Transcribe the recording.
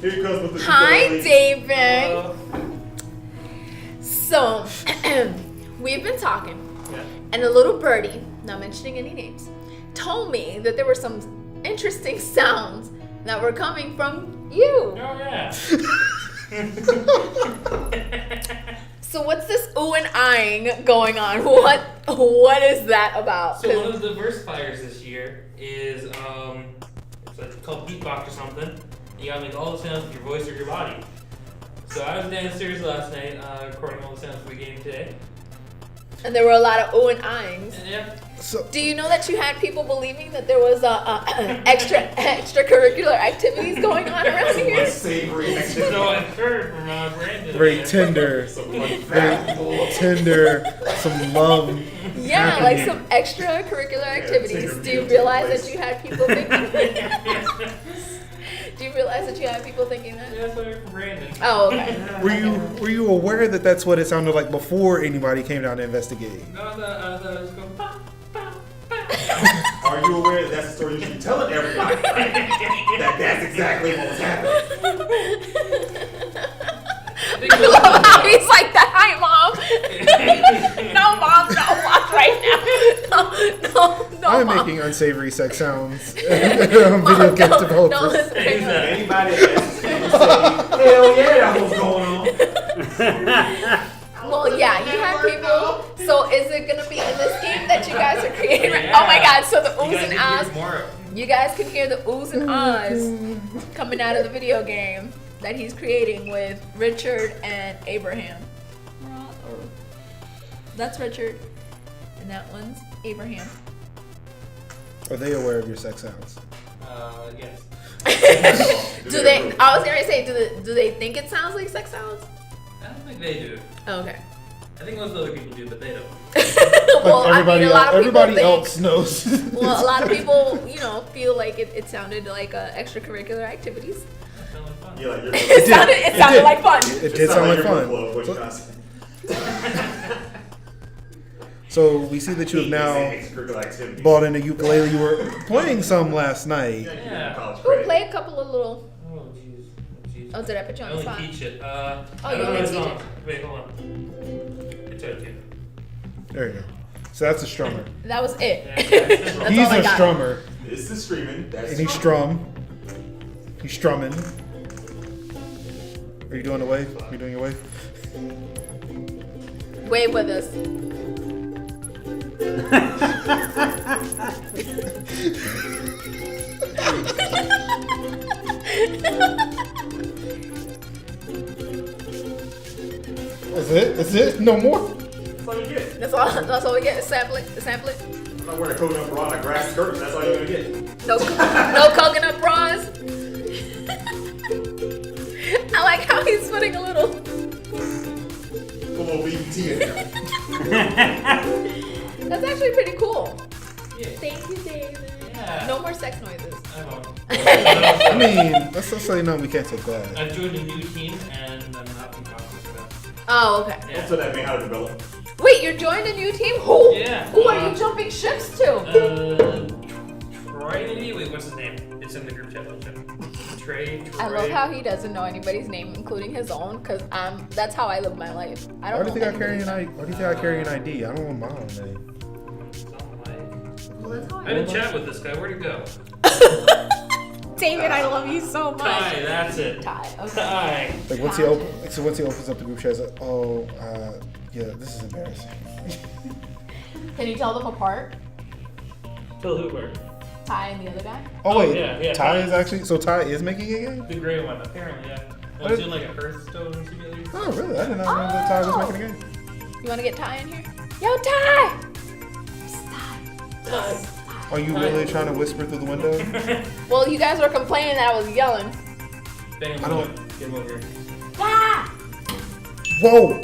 Here he comes with the Hi, ukulele. David. So, we've been talking, and a little birdie, not mentioning any names, told me that there were some interesting sounds that were coming from you. Oh, yeah. So what's this ooh and eyeing going on? What is that about? So one of the diversifiers this year is it's called beatbox or something. You gotta make all the sounds with your voice or your body. So I was downstairs last night recording all the sounds for the game today. And there were a lot of ooh and eyeings. And yeah. So, Do you know that you had people believing that there was extracurricular activities going on around here? Unsavory activity. So I've heard from Brandon. very tender, some love. Yeah, like some extracurricular activities. Do you realize that you had people thinking that? Do you realize that you had people thinking that? Yeah, that's what I heard from Brandon. Oh, okay. Were you aware that that's what it sounded like before anybody came down to investigate? No, I thought it was going pa, pa, pa. Are you aware that that's the story you should be telling everybody? That's exactly what was happening. I think it was, He's like that. Hi, Mom. No, Mom, don't watch right now. No, I'm Mom. making unsavory sex sounds. Video game developers. No, listen. Anybody that's say, hell yeah, that's what's going on. Well, yeah, you have people. So is it gonna be in this game that you guys are creating? Right? Oh my God! So the oohs and ahs. You guys can hear the oohs and ahs coming out of the video game that he's creating with Richard and Abraham. That's Richard, and that one's Abraham. Are they aware of your sex sounds? Yes. Do they? I was gonna say, do they think it sounds like sex sounds? I don't think they do. Oh, okay. I think most other people do, but they don't. Well, everybody I mean, a lot of people everybody think, else knows. Well, a lot of people, feel like it sounded like extracurricular activities. That sounds like fun. Yeah, like you're It sounded did. like fun. It did sound like fun. So we see that you have now bought in a ukulele. You were playing some last night. Yeah. Ooh, play a couple of little. Oh, jeez. Oh, did I put you I on the only spot? teach it. Oh, I you don't only know teach the it? song. Wait, hold on. It's okay. There you go. So that's a strummer. That was it. Yeah, That's He's all I a got. strummer, This is streaming. That's and he's strumming. Are you doing the wave? Are you doing your wave? Wave with us. That's it? No more? That's all you get. That's all we get. Sample it. I'm not wearing a coconut bra and a grass skirt. That's all you're gonna get. No coconut bras. I like how he's putting a little. Put a little BBT in there. That's actually pretty cool. Yeah. Thank you, David. Yeah. No more sex noises. I won't. I mean, let's just say no, we can't take that. I've joined a new team and I'm not from Congress for that. Oh, okay. Yeah. So that may how to develop. Wait, you're joined a new team? Who? Yeah. Who are you jumping ships to? Troy maybe? Wait, what's his name? It's in the group chat. Troy. I love how he doesn't know anybody's name, including his own, because that's how I live my life. I don't Why do you think I carry anybody's an ID? Why do you think I carry an ID? I don't want my own name. Well, that's how I didn't chat with this guy. Where'd he go? David, I love you so much. Ty, that's it. Ty, okay. Ty. Like once he opens up the group chat, it's like, yeah, this is embarrassing. Can you tell them apart? Phil Hoover. Ty and the other guy? Oh wait, yeah. Ty is actually Ty is making a game? The gray one, apparently, yeah. I was doing like a Hearthstone simulator. Oh really? I did not know that Ty was making a game. You want to get Ty in here? Yo, Ty! Ty. Are you really trying to whisper through the window? Well, you guys were complaining that I was yelling. Bang him I don't- over. Get him over here. Ah! Whoa!